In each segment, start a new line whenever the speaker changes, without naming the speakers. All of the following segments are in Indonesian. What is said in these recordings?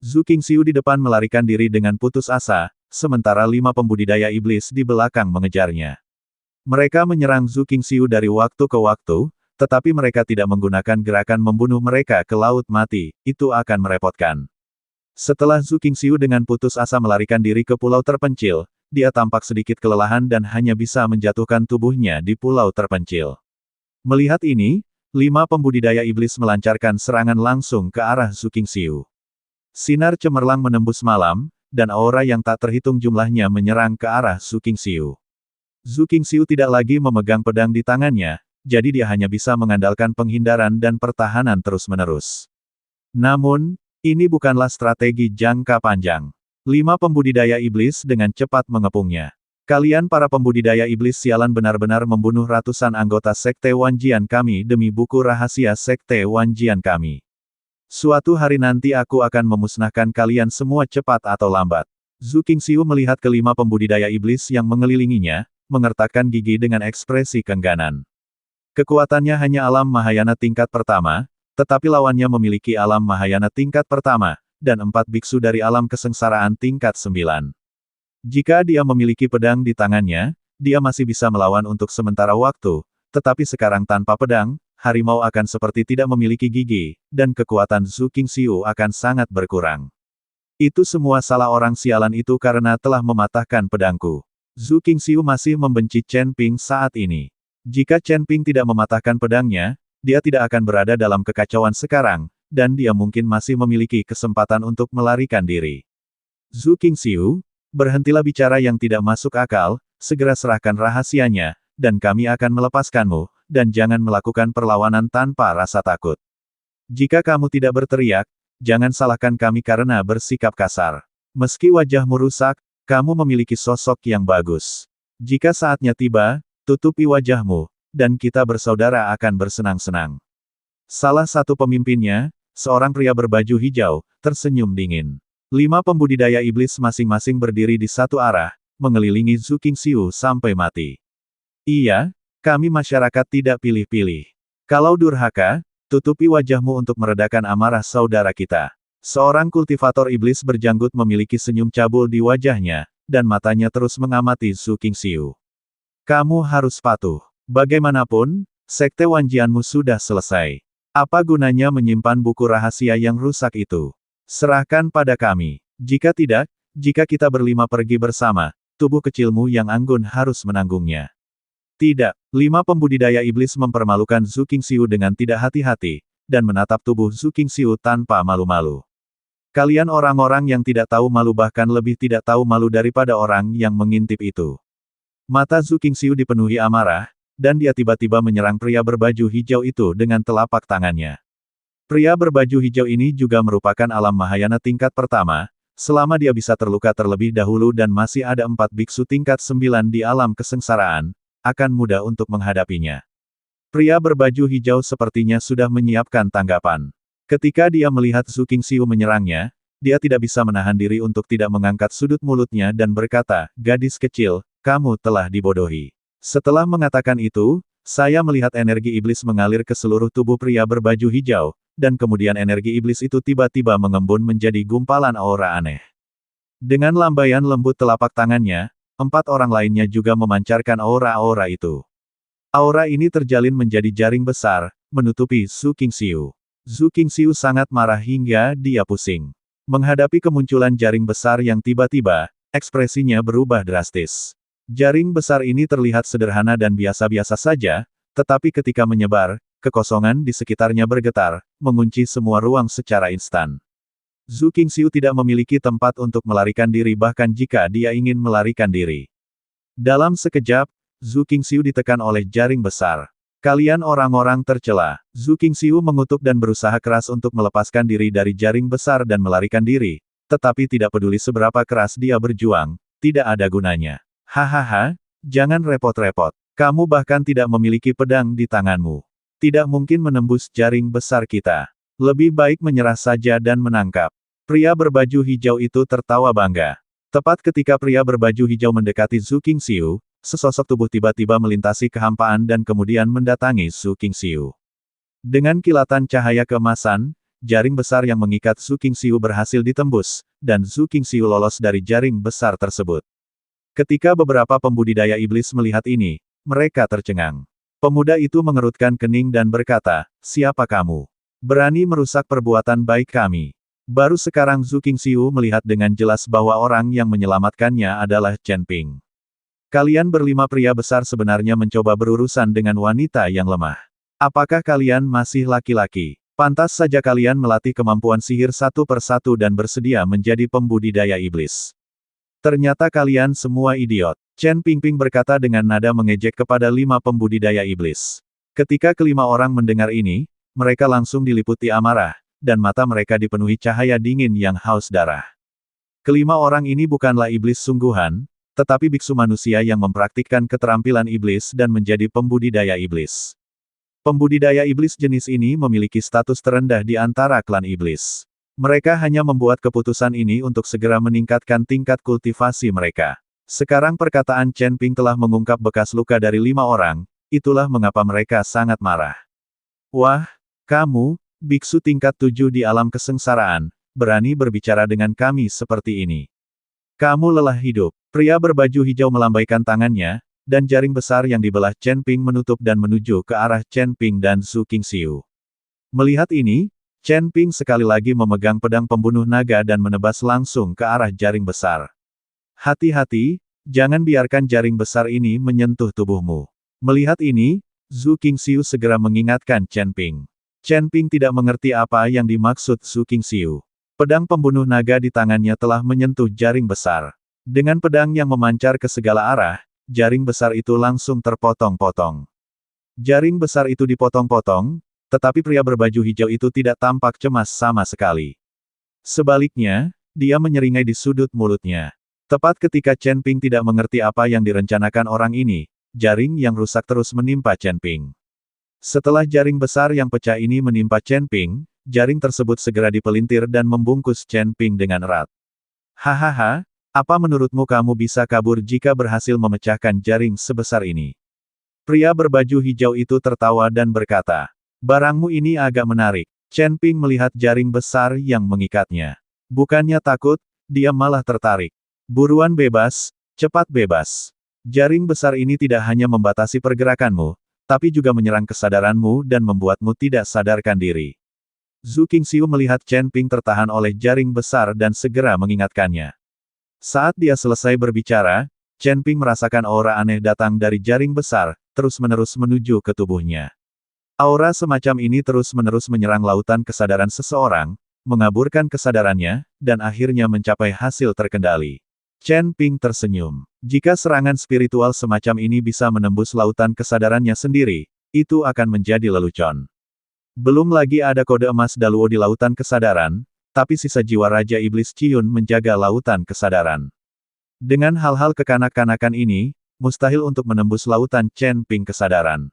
Zhu Qingxiu di depan melarikan diri dengan putus asa, sementara 5 pembudidaya iblis di belakang mengejarnya. Mereka menyerang Zhu Qingxiu dari waktu ke waktu, tetapi mereka tidak menggunakan gerakan membunuh mereka ke laut mati, itu akan merepotkan. Setelah Zhu Qingxiu dengan putus asa melarikan diri ke pulau terpencil, dia tampak sedikit kelelahan dan hanya bisa menjatuhkan tubuhnya di pulau terpencil. Melihat ini, 5 pembudidaya iblis melancarkan serangan langsung ke arah Zhu Qingxiu. Sinar cemerlang menembus malam, dan aura yang tak terhitung jumlahnya menyerang ke arah Zhu Qingxiu. Zhu Qingxiu tidak lagi memegang pedang di tangannya, jadi dia hanya bisa mengandalkan penghindaran dan pertahanan terus-menerus. Namun, ini bukanlah strategi jangka panjang. 5 pembudidaya iblis dengan cepat mengepungnya. Kalian para pembudidaya iblis sialan benar-benar membunuh ratusan anggota Sekte Wanjian kami demi buku rahasia Sekte Wanjian kami. Suatu hari nanti aku akan memusnahkan kalian semua cepat atau lambat. Zhu Qingxiu melihat kelima pembudidaya iblis yang mengelilinginya, mengertakkan gigi dengan ekspresi keengganan. Kekuatannya hanya alam Mahayana tingkat pertama, tetapi lawannya memiliki alam Mahayana tingkat pertama, dan 4 biksu dari alam kesengsaraan tingkat 9. Jika dia memiliki pedang di tangannya, dia masih bisa melawan untuk sementara waktu, tetapi sekarang tanpa pedang, harimau akan seperti tidak memiliki gigi, dan kekuatan Zhu Qingxiu akan sangat berkurang. Itu semua salah orang sialan itu karena telah mematahkan pedangku. Zhu Qingxiu masih membenci Chen Ping saat ini. Jika Chen Ping tidak mematahkan pedangnya, dia tidak akan berada dalam kekacauan sekarang, dan dia mungkin masih memiliki kesempatan untuk melarikan diri. Zhu Qingxiu, berhentilah bicara yang tidak masuk akal, segera serahkan rahasianya, dan kami akan melepaskanmu, dan jangan melakukan perlawanan tanpa rasa takut. Jika kamu tidak berteriak, jangan salahkan kami karena bersikap kasar. Meski wajahmu rusak, kamu memiliki sosok yang bagus. Jika saatnya tiba, tutupi wajahmu, dan kita bersaudara akan bersenang-senang. Salah satu pemimpinnya, seorang pria berbaju hijau, tersenyum dingin. 5 pembudidaya iblis masing-masing berdiri di satu arah, mengelilingi Zhu Qingxiu sampai mati. Iya, kami masyarakat tidak pilih-pilih. Kalau durhaka, tutupi wajahmu untuk meredakan amarah saudara kita. Seorang kultivator iblis berjanggut memiliki senyum cabul di wajahnya, dan matanya terus mengamati Zhu Qingxiu. Kamu harus patuh. Bagaimanapun, Sekte Wanjianmu sudah selesai. Apa gunanya menyimpan buku rahasia yang rusak itu? Serahkan pada kami. Jika tidak, jika kita berlima pergi bersama, tubuh kecilmu yang anggun harus menanggungnya. Tidak, 5 pembudidaya iblis mempermalukan Zhu Qingxiu dengan tidak hati-hati, dan menatap tubuh Zhu Qingxiu tanpa malu-malu. Kalian orang-orang yang tidak tahu malu bahkan lebih tidak tahu malu daripada orang yang mengintip itu. Mata Zhu Qingxiu dipenuhi amarah, dan dia tiba-tiba menyerang pria berbaju hijau itu dengan telapak tangannya. Pria berbaju hijau ini juga merupakan alam Mahayana tingkat pertama, selama dia bisa terluka terlebih dahulu dan masih ada 4 biksu tingkat 9 di alam kesengsaraan, akan mudah untuk menghadapinya. Pria berbaju hijau sepertinya sudah menyiapkan tanggapan. Ketika dia melihat Zhu Qingxiu menyerangnya, dia tidak bisa menahan diri untuk tidak mengangkat sudut mulutnya dan berkata, "Gadis kecil, kamu telah dibodohi." Setelah mengatakan itu, saya melihat energi iblis mengalir ke seluruh tubuh pria berbaju hijau, dan kemudian energi iblis itu tiba-tiba mengembun menjadi gumpalan aura aneh. Dengan lambaian lembut telapak tangannya, 4 orang lainnya juga memancarkan aura-aura itu. Aura ini terjalin menjadi jaring besar, menutupi Zhu Qingxiu. Zhu Qingxiu sangat marah hingga dia pusing. Menghadapi kemunculan jaring besar yang tiba-tiba, ekspresinya berubah drastis. Jaring besar ini terlihat sederhana dan biasa-biasa saja, tetapi ketika menyebar, kekosongan di sekitarnya bergetar, mengunci semua ruang secara instan. Zhu Qingxiu tidak memiliki tempat untuk melarikan diri bahkan jika dia ingin melarikan diri. Dalam sekejap, Zhu Qingxiu ditekan oleh jaring besar. Kalian orang-orang tercela. Zhu Qingxiu mengutuk dan berusaha keras untuk melepaskan diri dari jaring besar dan melarikan diri. Tetapi tidak peduli seberapa keras dia berjuang, tidak ada gunanya. Hahaha, jangan repot-repot. Kamu bahkan tidak memiliki pedang di tanganmu. Tidak mungkin menembus jaring besar kita. Lebih baik menyerah saja dan menangkap. Pria berbaju hijau itu tertawa bangga. Tepat ketika pria berbaju hijau mendekati Zhu Qingxiu, sesosok tubuh tiba-tiba melintasi kehampaan dan kemudian mendatangi Zhu Qingxiu. Dengan kilatan cahaya keemasan, jaring besar yang mengikat Zhu Qingxiu berhasil ditembus, dan Zhu Qingxiu lolos dari jaring besar tersebut. Ketika beberapa pembudidaya iblis melihat ini, mereka tercengang. Pemuda itu mengerutkan kening dan berkata, "Siapa kamu? Berani merusak perbuatan baik kami." Baru sekarang Zhu Qingxiu melihat dengan jelas bahwa orang yang menyelamatkannya adalah Chen Ping. Kalian berlima pria besar sebenarnya mencoba berurusan dengan wanita yang lemah. Apakah kalian masih laki-laki? Pantas saja kalian melatih kemampuan sihir satu persatu dan bersedia menjadi pembudidaya iblis. Ternyata kalian semua idiot. Chen Pingping berkata dengan nada mengejek kepada 5 pembudidaya iblis. Ketika kelima orang mendengar ini, mereka langsung diliputi amarah, dan mata mereka dipenuhi cahaya dingin yang haus darah. Kelima orang ini bukanlah iblis sungguhan, tetapi biksu manusia yang mempraktikkan keterampilan iblis dan menjadi pembudidaya iblis. Pembudidaya iblis jenis ini memiliki status terendah di antara klan iblis. Mereka hanya membuat keputusan ini untuk segera meningkatkan tingkat kultivasi mereka. Sekarang perkataan Chen Ping telah mengungkap bekas luka dari 5 orang, itulah mengapa mereka sangat marah. Wah, kamu, biksu tingkat 7 di alam kesengsaraan, berani berbicara dengan kami seperti ini. Kamu lelah hidup. Pria berbaju hijau melambaikan tangannya, dan jaring besar yang dibelah Chen Ping menutup dan menuju ke arah Chen Ping dan Zhu Qingxiu. Melihat ini, Chen Ping sekali lagi memegang pedang pembunuh naga dan menebas langsung ke arah jaring besar. Hati-hati, jangan biarkan jaring besar ini menyentuh tubuhmu. Melihat ini, Zhu Qingxiu segera mengingatkan Chen Ping. Chen Ping tidak mengerti apa yang dimaksud Zhu Qingxiu. Pedang pembunuh naga di tangannya telah menyentuh jaring besar. Dengan pedang yang memancar ke segala arah, jaring besar itu langsung terpotong-potong. Jaring besar itu dipotong-potong, tetapi pria berbaju hijau itu tidak tampak cemas sama sekali. Sebaliknya, dia menyeringai di sudut mulutnya. Tepat ketika Chen Ping tidak mengerti apa yang direncanakan orang ini, jaring yang rusak terus menimpa Chen Ping. Setelah jaring besar yang pecah ini menimpa Chen Ping, jaring tersebut segera dipelintir dan membungkus Chen Ping dengan erat. Hahaha, apa menurutmu kamu bisa kabur jika berhasil memecahkan jaring sebesar ini? Pria berbaju hijau itu tertawa dan berkata, barangmu ini agak menarik. Chen Ping melihat jaring besar yang mengikatnya. Bukannya takut, dia malah tertarik. Buruan bebas, cepat bebas. Jaring besar ini tidak hanya membatasi pergerakanmu, tapi juga menyerang kesadaranmu dan membuatmu tidak sadarkan diri. Zhu Qingxiu melihat Chen Ping tertahan oleh jaring besar dan segera mengingatkannya. Saat dia selesai berbicara, Chen Ping merasakan aura aneh datang dari jaring besar, terus-menerus menuju ke tubuhnya. Aura semacam ini terus-menerus menyerang lautan kesadaran seseorang, mengaburkan kesadarannya, dan akhirnya mencapai hasil terkendali. Chen Ping tersenyum. Jika serangan spiritual semacam ini bisa menembus lautan kesadarannya sendiri, itu akan menjadi lelucon. Belum lagi ada kode emas Daluo di lautan kesadaran, tapi sisa jiwa Raja Iblis Ciyun menjaga lautan kesadaran. Dengan hal-hal kekanak-kanakan ini, mustahil untuk menembus lautan Chen Ping kesadaran.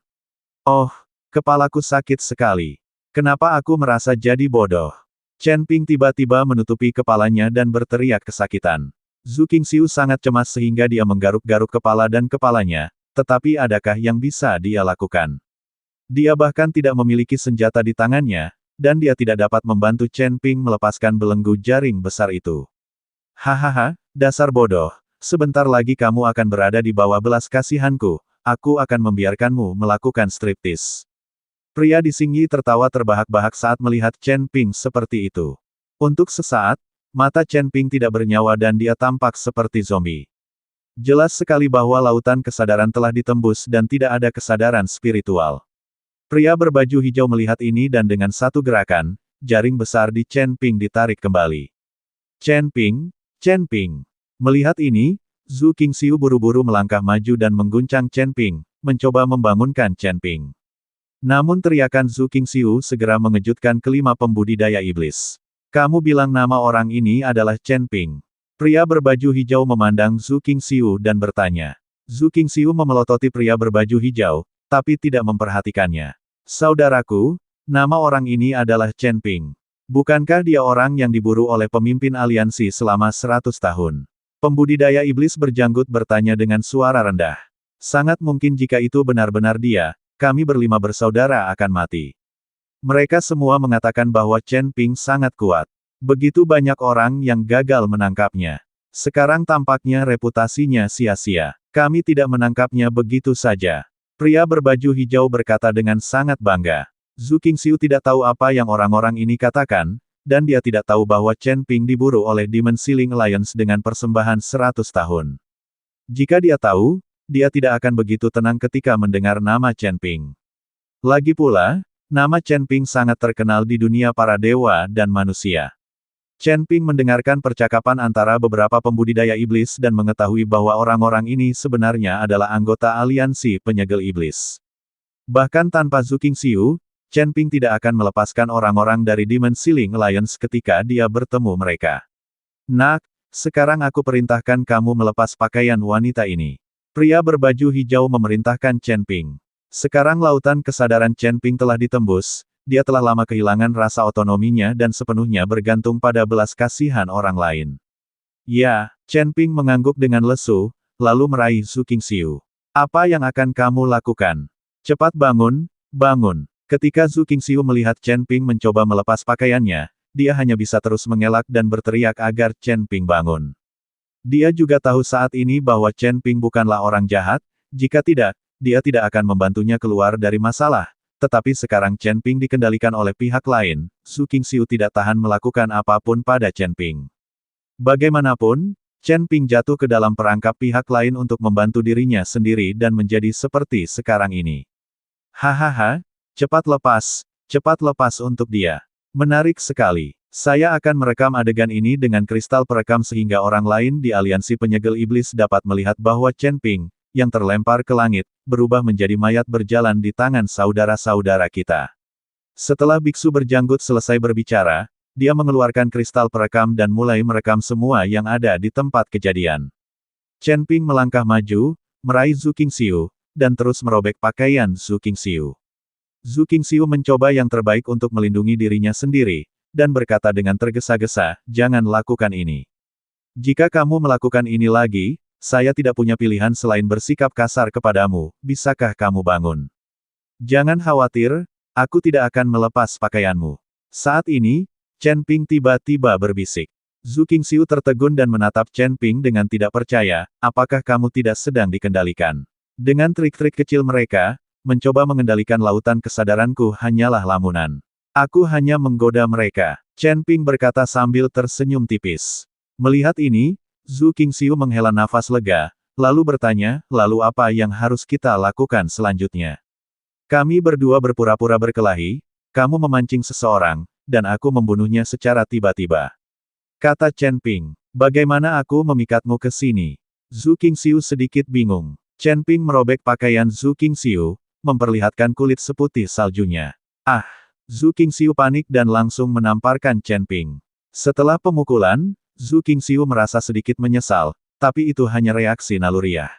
Oh, kepalaku sakit sekali. Kenapa aku merasa jadi bodoh? Chen Ping tiba-tiba menutupi kepalanya dan berteriak kesakitan. Zhu Qingxiu sangat cemas sehingga dia menggaruk-garuk kepala dan kepalanya, tetapi adakah yang bisa dia lakukan? Dia bahkan tidak memiliki senjata di tangannya, dan dia tidak dapat membantu Chen Ping melepaskan belenggu jaring besar itu. Hahaha, dasar bodoh, sebentar lagi kamu akan berada di bawah belas kasihanku, aku akan membiarkanmu melakukan striptease. Pria di Xingyi tertawa terbahak-bahak saat melihat Chen Ping seperti itu. Untuk sesaat, mata Chen Ping tidak bernyawa dan dia tampak seperti zombie. Jelas sekali bahwa lautan kesadaran telah ditembus dan tidak ada kesadaran spiritual. Pria berbaju hijau melihat ini dan dengan satu gerakan, jaring besar di Chen Ping ditarik kembali. Chen Ping, Chen Ping. Melihat ini, Zhu Qingxiu buru-buru melangkah maju dan mengguncang Chen Ping, mencoba membangunkan Chen Ping. Namun teriakan Zhu Qingxiu segera mengejutkan kelima pembudidaya iblis. Kamu bilang nama orang ini adalah Chen Ping. Pria berbaju hijau memandang Zhu Qingxiu dan bertanya. Zhu Qingxiu memelototi pria berbaju hijau, tapi tidak memperhatikannya. Saudaraku, nama orang ini adalah Chen Ping. Bukankah dia orang yang diburu oleh pemimpin aliansi selama 100 tahun? Pembudidaya iblis berjanggut bertanya dengan suara rendah. Sangat mungkin jika itu benar-benar dia, kami berlima bersaudara akan mati. Mereka semua mengatakan bahwa Chen Ping sangat kuat. Begitu banyak orang yang gagal menangkapnya. Sekarang tampaknya reputasinya sia-sia. Kami tidak menangkapnya begitu saja. Pria berbaju hijau berkata dengan sangat bangga. Zhu Qingxiu tidak tahu apa yang orang-orang ini katakan, dan dia tidak tahu bahwa Chen Ping diburu oleh Demon Sealing Alliance dengan persembahan 100 tahun. Jika dia tahu, dia tidak akan begitu tenang ketika mendengar nama Chen Ping. Lagi pula, nama Chen Ping sangat terkenal di dunia para dewa dan manusia. Chen Ping mendengarkan percakapan antara beberapa pembudidaya iblis dan mengetahui bahwa orang-orang ini sebenarnya adalah anggota aliansi penyegel iblis. Bahkan tanpa Zhu Qingxiu, Chen Ping tidak akan melepaskan orang-orang dari Demon Sealing Alliance ketika dia bertemu mereka. Nak, sekarang aku perintahkan kamu melepas pakaian wanita ini. Pria berbaju hijau memerintahkan Chen Ping. Sekarang lautan kesadaran Chen Ping telah ditembus, dia telah lama kehilangan rasa otonominya dan sepenuhnya bergantung pada belas kasihan orang lain. Ya, Chen Ping mengangguk dengan lesu, lalu meraih Zhu Qingxiu. Apa yang akan kamu lakukan? Cepat bangun, bangun. Ketika Zhu Qingxiu melihat Chen Ping mencoba melepas pakaiannya, dia hanya bisa terus mengelak dan berteriak agar Chen Ping bangun. Dia juga tahu saat ini bahwa Chen Ping bukanlah orang jahat, jika tidak, dia tidak akan membantunya keluar dari masalah. Tetapi sekarang Chen Ping dikendalikan oleh pihak lain, Zhu Qingxiu tidak tahan melakukan apapun pada Chen Ping. Bagaimanapun, Chen Ping jatuh ke dalam perangkap pihak lain untuk membantu dirinya sendiri dan menjadi seperti sekarang ini. Hahaha. Cepat lepas untuk dia. Menarik sekali. Saya akan merekam adegan ini dengan kristal perekam sehingga orang lain di aliansi penyegel iblis dapat melihat bahwa Chen Ping, yang terlempar ke langit, berubah menjadi mayat berjalan di tangan saudara-saudara kita. Setelah biksu berjanggut selesai berbicara, dia mengeluarkan kristal perekam dan mulai merekam semua yang ada di tempat kejadian. Chen Ping melangkah maju, meraih Zhu Qingxiu, dan terus merobek pakaian Zhu Qingxiu. Zhu Qingxiu mencoba yang terbaik untuk melindungi dirinya sendiri, dan berkata dengan tergesa-gesa, jangan lakukan ini. Jika kamu melakukan ini lagi, saya tidak punya pilihan selain bersikap kasar kepadamu, bisakah kamu bangun? Jangan khawatir, aku tidak akan melepas pakaianmu. Saat ini, Chen Ping tiba-tiba berbisik. Zhu Qingxiu tertegun dan menatap Chen Ping dengan tidak percaya, apakah kamu tidak sedang dikendalikan? Dengan trik-trik kecil mereka, mencoba mengendalikan lautan kesadaranku hanyalah lamunan. Aku hanya menggoda mereka. Chen Ping berkata sambil tersenyum tipis. Melihat ini, Zhu Qingxiu menghela nafas lega, lalu bertanya, lalu apa yang harus kita lakukan selanjutnya? Kami berdua berpura-pura berkelahi, kamu memancing seseorang, dan aku membunuhnya secara tiba-tiba. Kata Chen Ping, bagaimana aku memikatmu ke sini? Zhu Qingxiu sedikit bingung. Chen Ping merobek pakaian Zhu Qingxiu, memperlihatkan kulit seputih saljunya. Ah! Zhu Qingxiu panik dan langsung menamparkan Chen Ping. Setelah pemukulan, Zhu Qingxiu merasa sedikit menyesal, tapi itu hanya reaksi naluriah.